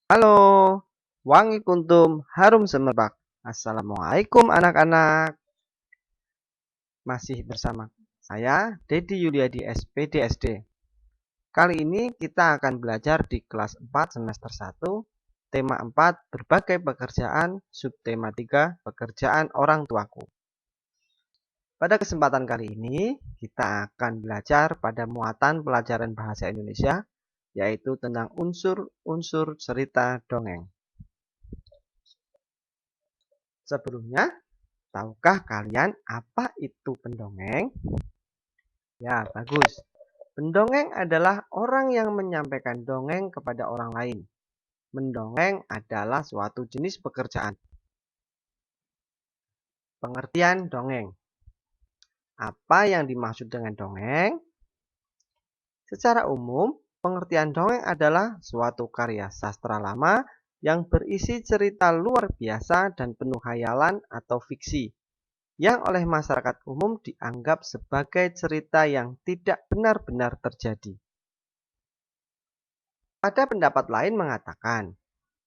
Halo, wangi kuntum harum semerbak. Assalamualaikum anak-anak. Masih bersama saya, Dedi Yuliadi SPD SD. Kali ini kita akan belajar di kelas 4 semester 1, tema 4 berbagai pekerjaan, subtema 3 pekerjaan orang tuaku. Pada kesempatan kali ini, kita akan belajar pada muatan pelajaran bahasa Indonesia, yaitu tentang unsur-unsur cerita dongeng. Sebelumnya, tahukah kalian apa itu pendongeng? Ya, bagus. Pendongeng adalah orang yang menyampaikan dongeng kepada orang lain. Mendongeng adalah suatu jenis pekerjaan. Pengertian dongeng. Apa yang dimaksud dengan dongeng? Secara umum, pengertian dongeng adalah suatu karya sastra lama yang berisi cerita luar biasa dan penuh khayalan atau fiksi, yang oleh masyarakat umum dianggap sebagai cerita yang tidak benar-benar terjadi. Ada pendapat lain mengatakan,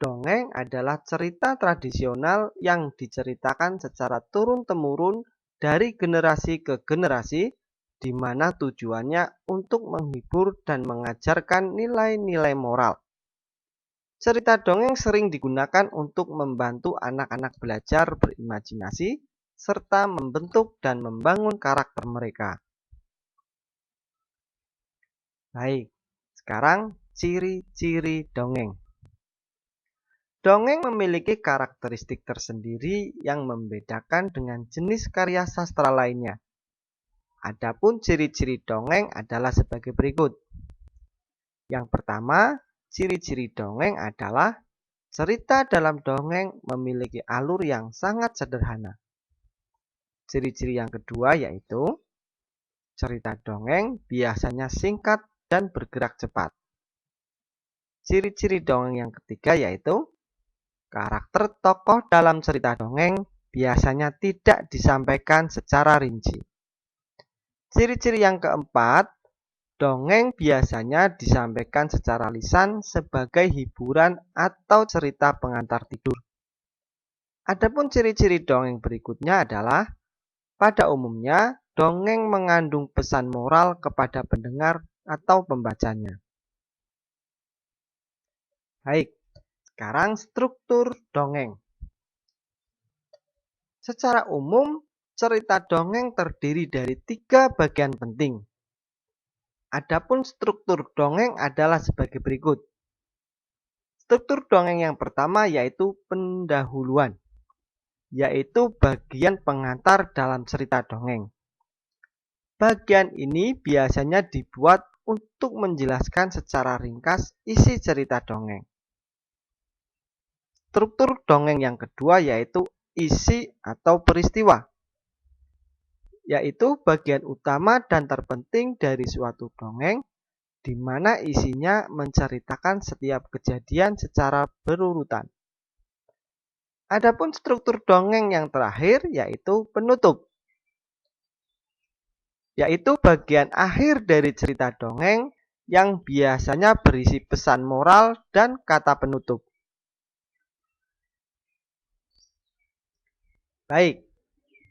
dongeng adalah cerita tradisional yang diceritakan secara turun-temurun dari generasi ke generasi, di mana tujuannya untuk menghibur dan mengajarkan nilai-nilai moral. Cerita dongeng sering digunakan untuk membantu anak-anak belajar berimajinasi, serta membentuk dan membangun karakter mereka. Baik, sekarang ciri-ciri dongeng. Dongeng memiliki karakteristik tersendiri yang membedakan dengan jenis karya sastra lainnya. Adapun ciri-ciri dongeng adalah sebagai berikut. Yang pertama, ciri-ciri dongeng adalah cerita dalam dongeng memiliki alur yang sangat sederhana. Ciri-ciri yang kedua yaitu cerita dongeng biasanya singkat dan bergerak cepat. Ciri-ciri dongeng yang ketiga yaitu karakter tokoh dalam cerita dongeng biasanya tidak disampaikan secara rinci. Ciri-ciri yang keempat, dongeng biasanya disampaikan secara lisan sebagai hiburan atau cerita pengantar tidur. Adapun ciri-ciri dongeng berikutnya adalah pada umumnya dongeng mengandung pesan moral kepada pendengar atau pembacanya. Baik, sekarang struktur dongeng. Secara umum, cerita dongeng terdiri dari 3 bagian penting. Adapun struktur dongeng adalah sebagai berikut. Struktur dongeng yang pertama yaitu pendahuluan, yaitu bagian pengantar dalam cerita dongeng. Bagian ini biasanya dibuat untuk menjelaskan secara ringkas isi cerita dongeng. Struktur dongeng yang kedua yaitu isi atau peristiwa, yaitu bagian utama dan terpenting dari suatu dongeng, di mana isinya menceritakan setiap kejadian secara berurutan. Adapun struktur dongeng yang terakhir yaitu penutup, yaitu bagian akhir dari cerita dongeng yang biasanya berisi pesan moral dan kata penutup. Baik,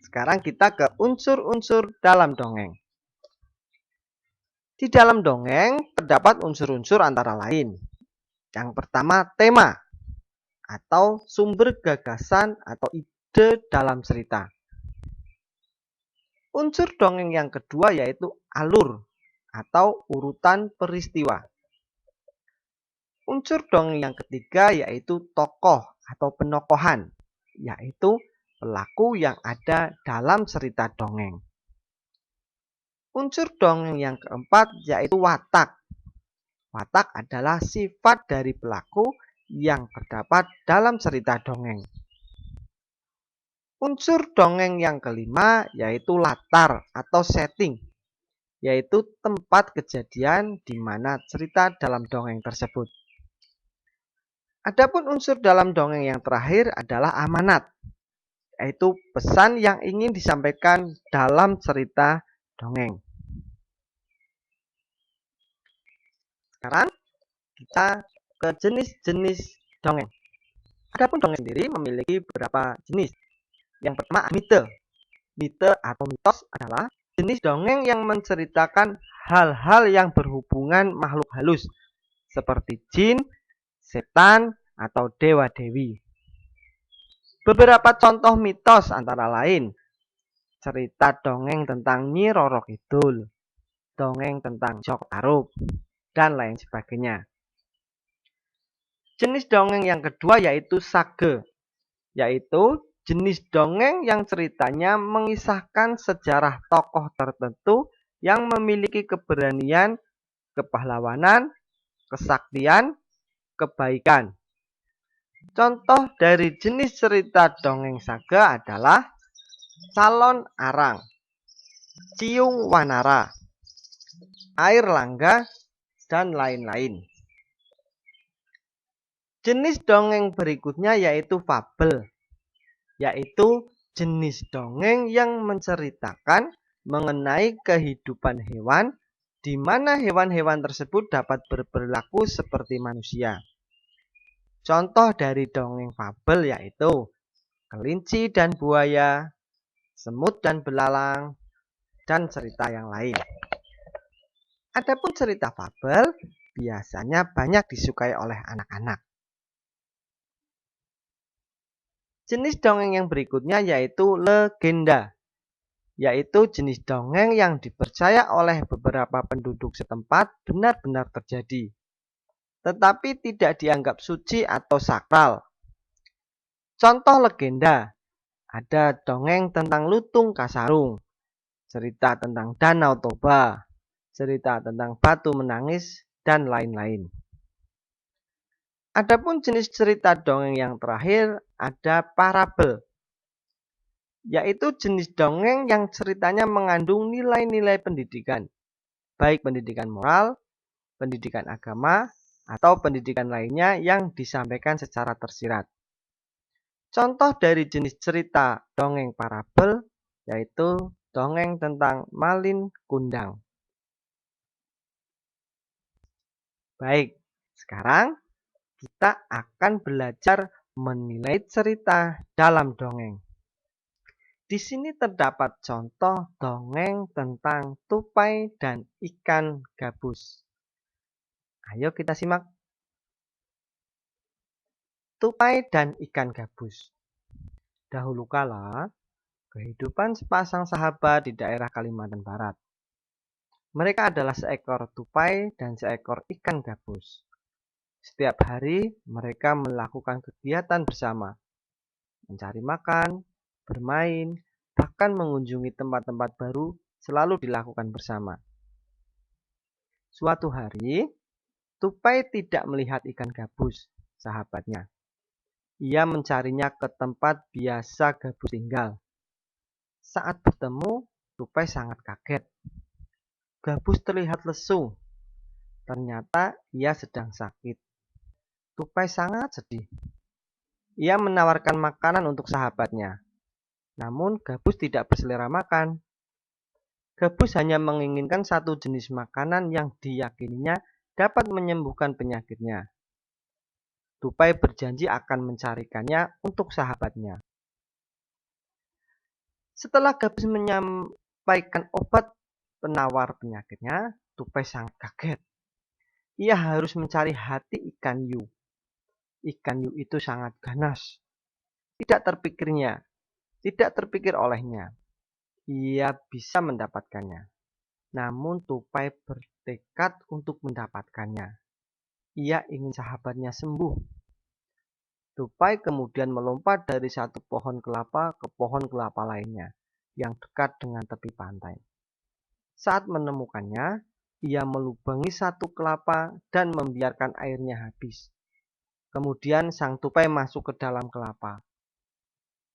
sekarang kita ke unsur-unsur dalam dongeng. Di dalam dongeng terdapat unsur-unsur antara lain. Yang pertama, tema atau sumber gagasan atau ide dalam cerita. Unsur dongeng yang kedua yaitu alur atau urutan peristiwa. Unsur dongeng yang ketiga yaitu tokoh atau penokohan, yaitu pelaku yang ada dalam cerita dongeng. Unsur dongeng yang keempat yaitu watak. Watak adalah sifat dari pelaku yang terdapat dalam cerita dongeng. Unsur dongeng yang kelima yaitu latar atau setting, yaitu tempat kejadian di mana cerita dalam dongeng tersebut. Adapun unsur dalam dongeng yang terakhir adalah amanat, yaitu pesan yang ingin disampaikan dalam cerita dongeng. Sekarang kita ke jenis-jenis dongeng. Adapun dongeng sendiri memiliki beberapa jenis. Yang pertama, mite. Mite atau mitos adalah jenis dongeng yang menceritakan hal-hal yang berhubungan makhluk halus seperti jin, setan, atau dewa-dewi. Beberapa contoh mitos antara lain cerita dongeng tentang Nyi Roro Kidul, dongeng tentang Jok Tarub, dan lain sebagainya. Jenis dongeng yang kedua yaitu sage, yaitu jenis dongeng yang ceritanya mengisahkan sejarah tokoh tertentu yang memiliki keberanian, kepahlawanan, kesaktian, kebaikan. Contoh dari jenis cerita dongeng sage adalah Calon Arang, Ciung Wanara, Air Langga, dan lain-lain. Jenis dongeng berikutnya yaitu fabel, yaitu jenis dongeng yang menceritakan mengenai kehidupan hewan, di mana hewan-hewan tersebut dapat berperilaku seperti manusia. Contoh dari dongeng fabel yaitu kelinci dan buaya, semut dan belalang, dan cerita yang lain. Adapun cerita fabel biasanya banyak disukai oleh anak-anak. Jenis dongeng yang berikutnya yaitu legenda, yaitu jenis dongeng yang dipercaya oleh beberapa penduduk setempat benar-benar terjadi, tetapi tidak dianggap suci atau sakral. Contoh legenda, ada dongeng tentang Lutung Kasarung, cerita tentang Danau Toba, cerita tentang Batu Menangis, dan lain-lain. Adapun jenis cerita dongeng yang terakhir ada parabel, yaitu jenis dongeng yang ceritanya mengandung nilai-nilai pendidikan, baik pendidikan moral, pendidikan agama, atau pendidikan lainnya yang disampaikan secara tersirat. Contoh dari jenis cerita dongeng parabel yaitu dongeng tentang Malin Kundang. Baik, sekarang kita akan belajar menilai cerita dalam dongeng. Di sini terdapat contoh dongeng tentang tupai dan ikan gabus. Ayo kita simak. Tupai dan ikan gabus. Dahulu kala, kehidupan sepasang sahabat di daerah Kalimantan Barat. Mereka adalah seekor tupai dan seekor ikan gabus. Setiap hari mereka melakukan kegiatan bersama, mencari makan, bermain, bahkan mengunjungi tempat-tempat baru selalu dilakukan bersama. Suatu hari, tupai tidak melihat ikan gabus, sahabatnya. Ia mencarinya ke tempat biasa gabus tinggal. Saat bertemu, tupai sangat kaget. Gabus terlihat lesu. Ternyata ia sedang sakit. Tupai sangat sedih. Ia menawarkan makanan untuk sahabatnya. Namun gabus tidak berselera makan. Gabus hanya menginginkan satu jenis makanan yang diyakininya dapat menyembuhkan penyakitnya. Tupai berjanji akan mencarikannya untuk sahabatnya. Setelah gabus menyampaikan obat penawar penyakitnya, tupai sangat kaget. Ia harus mencari hati ikan hiu. Ikan hiu itu sangat ganas. Tidak terpikir olehnya. Ia bisa mendapatkannya. Namun tupai bertekad untuk mendapatkannya. Ia ingin sahabatnya sembuh. Tupai kemudian melompat dari satu pohon kelapa ke pohon kelapa lainnya yang dekat dengan tepi pantai. Saat menemukannya, ia melubangi satu kelapa dan membiarkan airnya habis. Kemudian sang tupai masuk ke dalam kelapa.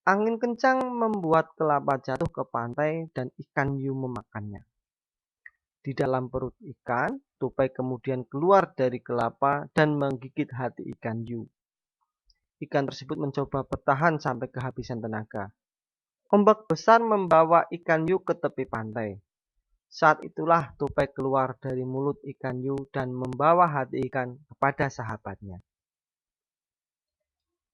Angin kencang membuat kelapa jatuh ke pantai dan ikan hiu memakannya. Di dalam perut ikan, tupai kemudian keluar dari kelapa dan menggigit hati ikan hiu. Ikan tersebut mencoba bertahan sampai kehabisan tenaga. Ombak besar membawa ikan hiu ke tepi pantai. Saat itulah tupai keluar dari mulut ikan hiu dan membawa hati ikan kepada sahabatnya.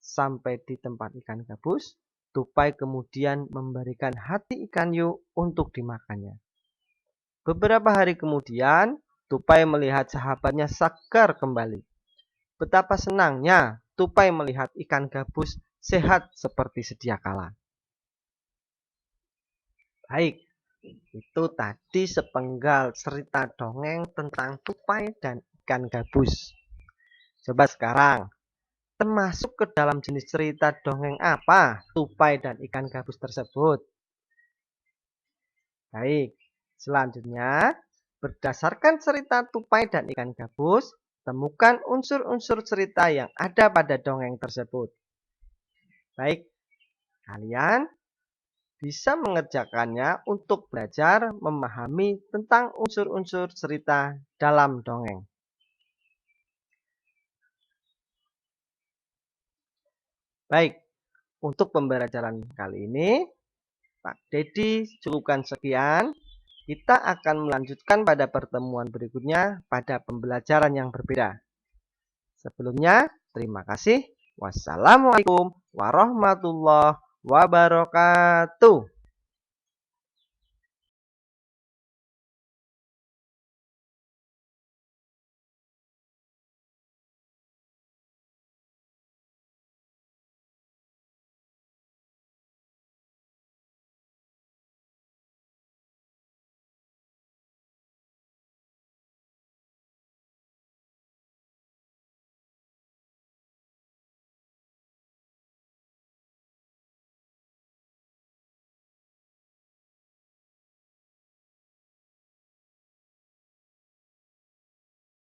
Sampai di tempat ikan gabus, tupai kemudian memberikan hati ikan hiu untuk dimakannya. Beberapa hari kemudian, tupai melihat sahabatnya segar kembali. Betapa senangnya tupai melihat ikan gabus sehat seperti sedia kala. Baik, itu tadi sepenggal cerita dongeng tentang tupai dan ikan gabus. Coba sekarang, termasuk ke dalam jenis cerita dongeng apa tupai dan ikan gabus tersebut? Baik, selanjutnya berdasarkan cerita tupai dan ikan gabus, temukan unsur-unsur cerita yang ada pada dongeng tersebut. Baik, kalian bisa mengerjakannya untuk belajar memahami tentang unsur-unsur cerita dalam dongeng. Baik, untuk pembelajaran kali ini, Pak Dedi cukupkan sekian. Kita akan melanjutkan pada pertemuan berikutnya pada pembelajaran yang berbeda. Sebelumnya, terima kasih. Wassalamualaikum warahmatullahi wabarakatuh.